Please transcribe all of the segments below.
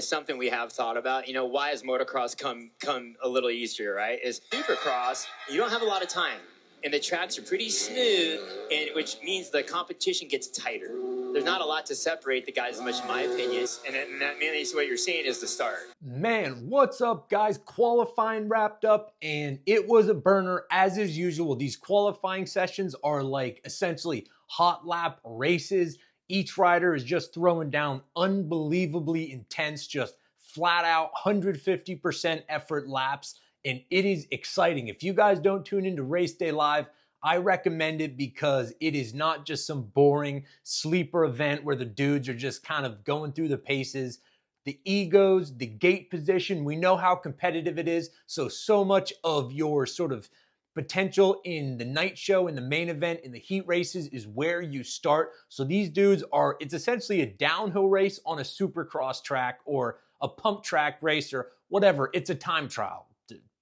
something we have thought about. Why has motocross come a little easier, right? Is supercross, you don't have a lot of time. And the tracks are pretty smooth, which means the competition gets tighter. There's not a lot to separate the guys as much, in my opinion. And that mainly is what you're seeing is the start. Man, what's up, guys? Qualifying wrapped up, and it was a burner as is usual. These qualifying sessions are like essentially hot lap races. Each rider is just throwing down unbelievably intense, just flat out 150% effort laps. And it is exciting. If you guys don't tune into Race Day Live, I recommend it because it is not just some boring sleeper event where the dudes are just kind of going through the paces. The egos, the gate position, we know how competitive it is. So much of your sort of potential in the night show, in the main event, in the heat races is where you start. So these dudes it's essentially a downhill race on a supercross track or a pump track race or whatever. It's a time trial,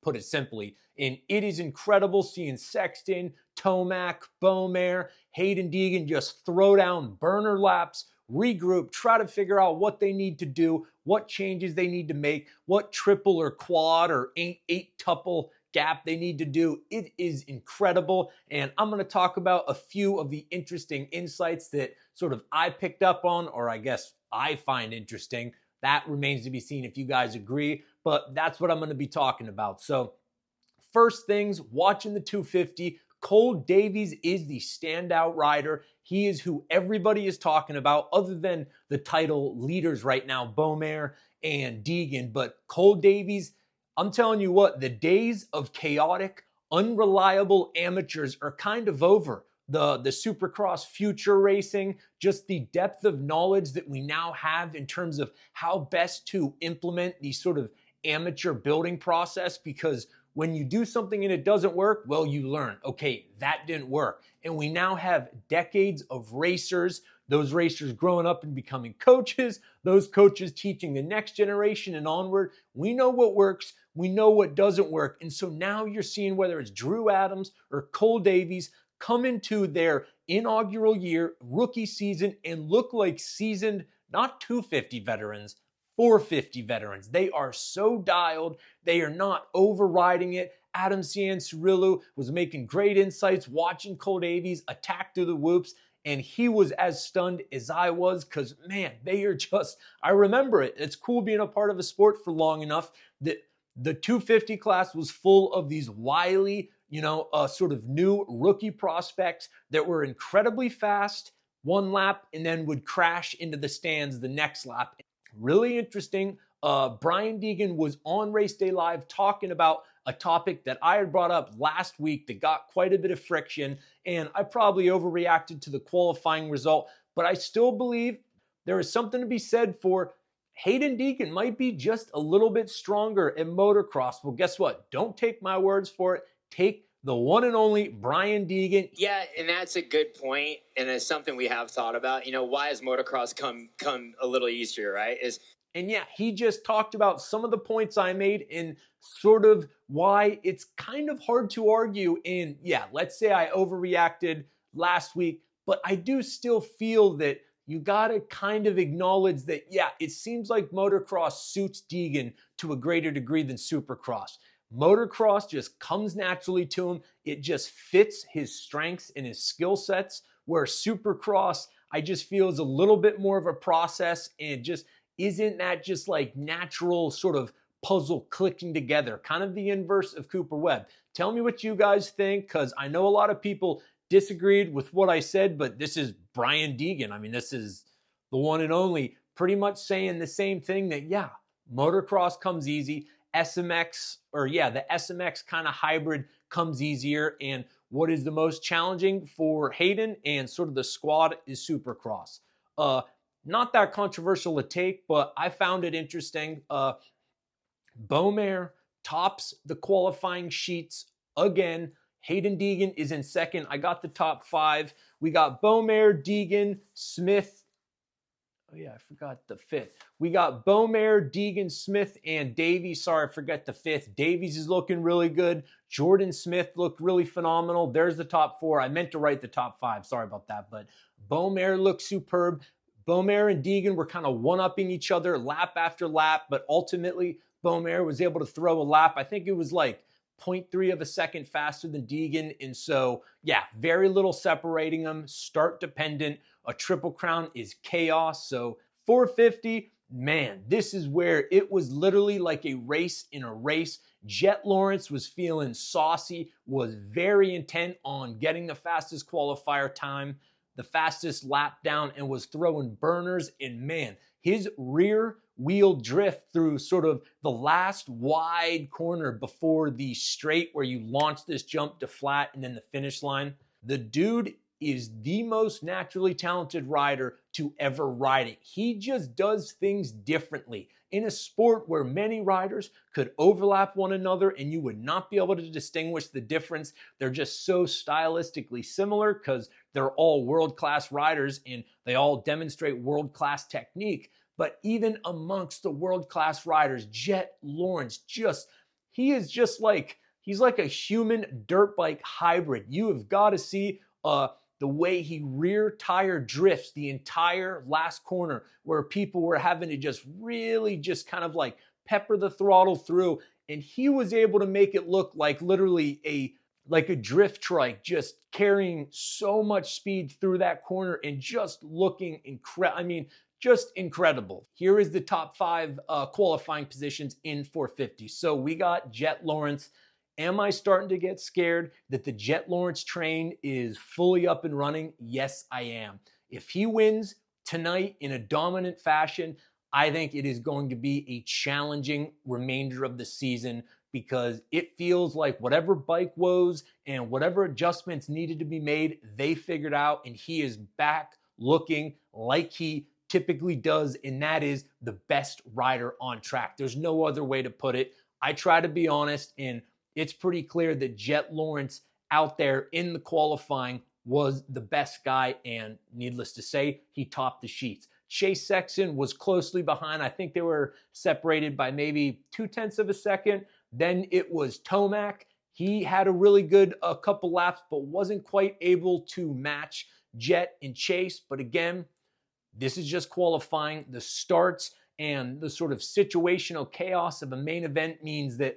put it simply. And it is incredible seeing Sexton, Tomac, Baumer, Hayden Deegan just throw down burner laps, regroup, try to figure out what they need to do, what changes they need to make, what triple or quad or eight tuple gap they need to do. It is incredible. And I'm going to talk about a few of the interesting insights that sort of I picked up on, or I guess I find interesting. That remains to be seen if you guys agree, but that's what I'm going to be talking about. So first things, watching the 250, Cole Davies is the standout rider. He is who everybody is talking about other than the title leaders right now, Baumer and Deegan. But Cole Davies, I'm telling you what, the days of chaotic, unreliable amateurs are kind of over. The supercross future racing, just the depth of knowledge that we now have in terms of how best to implement the sort of amateur building process, because when you do something and it doesn't work, well, you learn, okay, that didn't work. And we now have decades of racers, those racers growing up and becoming coaches, those coaches teaching the next generation and onward. We know what works, we know what doesn't work. And so now you're seeing whether it's Drew Adams or Cole Davies come into their inaugural year, rookie season, and look like seasoned, not 250 veterans, 450 veterans. They are so dialed. They are not overriding it. Adam Cianciarulo was making great insights, watching Cole Davies attack through the whoops, and he was as stunned as I was because, man, they are just, I remember it. It's cool being a part of a sport for long enough that the 250 class was full of these wily, sort of new rookie prospects that were incredibly fast one lap and then would crash into the stands the next lap. Really interesting. Brian Deegan was on Race Day Live talking about a topic that I had brought up last week that got quite a bit of friction, and I probably overreacted to the qualifying result, but I still believe there is something to be said for Hayden Deegan might be just a little bit stronger in motocross. Well, guess what? Don't take my words for it. Take the one and only Brian Deegan. Yeah, and that's a good point, and it's something we have thought about. Why has motocross come a little easier, right? And yeah, he just talked about some of the points I made and sort of why it's kind of hard to argue. And yeah, let's say I overreacted last week, but I do still feel that you got to kind of acknowledge that, yeah, it seems like motocross suits Deegan to a greater degree than supercross. Motocross just comes naturally to him. It just fits his strengths and his skill sets, where supercross, I just feel is a little bit more of a process, and it just isn't that just like natural sort of puzzle clicking together, kind of the inverse of Cooper Webb. Tell me what you guys think, because I know a lot of people disagreed with what I said, but this is Brian Deegan. I mean, this is the one and only, pretty much saying the same thing, that yeah, motocross comes easy. the SMX kind of hybrid comes easier. And what is the most challenging for Hayden and sort of the squad is supercross. Not that controversial a take, but I found it interesting. Baumer tops the qualifying sheets again. Hayden Deegan is in second. I got the top five. We got Baumer, Deegan, Smith. Oh yeah, I forgot the fifth. We got Baumer, Deegan, Smith, and Davies. Sorry, I forgot the fifth. Davies is looking really good. Jordan Smith looked really phenomenal. There's the top four. I meant to write the top five. Sorry about that. But Baumer looks superb. Baumer and Deegan were kind of one-upping each other lap after lap, but ultimately Baumer was able to throw a lap. I think it was like 0.3 of a second faster than Deegan. And so, yeah, very little separating them. Start dependent. A Triple Crown is chaos. So 450, man, this is where it was literally like a race in a race. Jet Lawrence was feeling saucy, was very intent on getting the fastest qualifier time, the fastest lap down, and was throwing burners. And man, his rear wheel drift through sort of the last wide corner before the straight where you launch this jump to flat and then the finish line. The dude is the most naturally talented rider to ever ride it. He just does things differently. In a sport where many riders could overlap one another and you would not be able to distinguish the difference, they're just so stylistically similar because they're all world-class riders and they all demonstrate world-class technique. But even amongst the world-class riders, Jet Lawrence he's like a human dirt bike hybrid. You have got to see the way he rear tire drifts the entire last corner where people were having to just really just kind of like pepper the throttle through. And he was able to make it look like literally a drift trike, just carrying so much speed through that corner and just looking incredible. I mean, just incredible. Here is the top 5 qualifying positions in 450. So we got Jet Lawrence. Am I starting to get scared that the Jet Lawrence train is fully up and running? Yes, I am. If he wins tonight in a dominant fashion, I think it is going to be a challenging remainder of the season because it feels like whatever bike woes and whatever adjustments needed to be made, they figured out, and he is back looking like he typically does, and that is the best rider on track. There's no other way to put it. I try to be honest, and it's pretty clear that Jet Lawrence out there in the qualifying was the best guy, and needless to say, he topped the sheets. Chase Sexton was closely behind. I think they were separated by maybe 0.2 of a second. Then it was Tomac. He had a really good couple laps, but wasn't quite able to match Jet and Chase. But again, this is just qualifying. The starts and the sort of situational chaos of a main event means that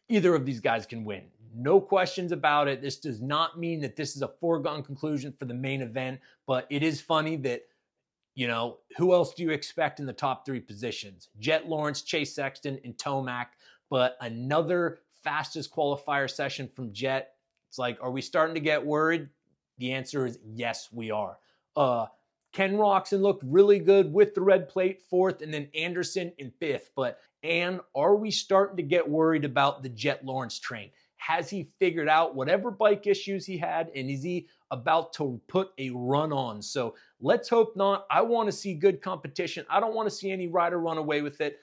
either of these guys can win. No questions about it. This does not mean that this is a foregone conclusion for the main event, but it is funny that, you know, who else do you expect in the top 3 positions? Jet Lawrence, Chase Sexton, and Tomac, but another fastest qualifier session from Jet. It's like, are we starting to get worried? The answer is yes, we are. Ken Roxon looked really good with the red plate, 4th, and then Anderson in 5th. But, are we starting to get worried about the Jet Lawrence train? Has he figured out whatever bike issues he had, and is he about to put a run on? So let's hope not. I want to see good competition. I don't want to see any rider run away with it.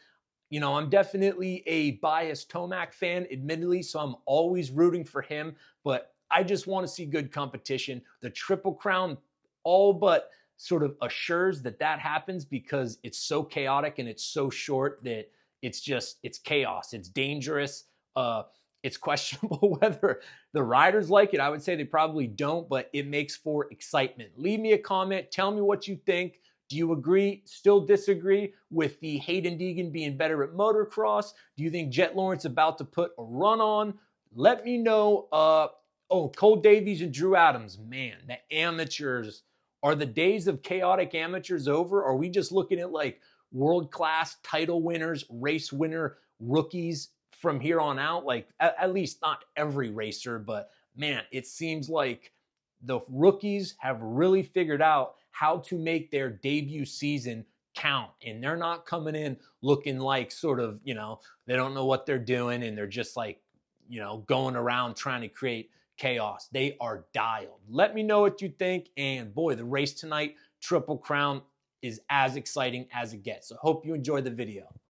You know, I'm definitely a biased Tomac fan, admittedly, so I'm always rooting for him. But I just want to see good competition. The Triple Crown all but sort of assures that happens because it's so chaotic and it's so short that it's chaos. It's dangerous. It's questionable whether the riders like it. I would say they probably don't, but it makes for excitement. Leave me a comment. Tell me what you think. Do you agree, still disagree with the Hayden Deegan being better at motocross? Do you think Jet Lawrence about to put a run on? Let me know. Cole Davies and Drew Adams. Man, the amateurs. Are the days of chaotic amateurs over? Are we just looking at like world-class title winners, race winner rookies from here on out? Like at least not every racer, but man, it seems like the rookies have really figured out how to make their debut season count. And they're not coming in looking like sort of, you know, they don't know what they're doing and they're just like, you know, going around trying to create chaos. They are dialed. Let me know what you think. And boy, the race tonight, Triple Crown, is as exciting as it gets. So hope you enjoy the video.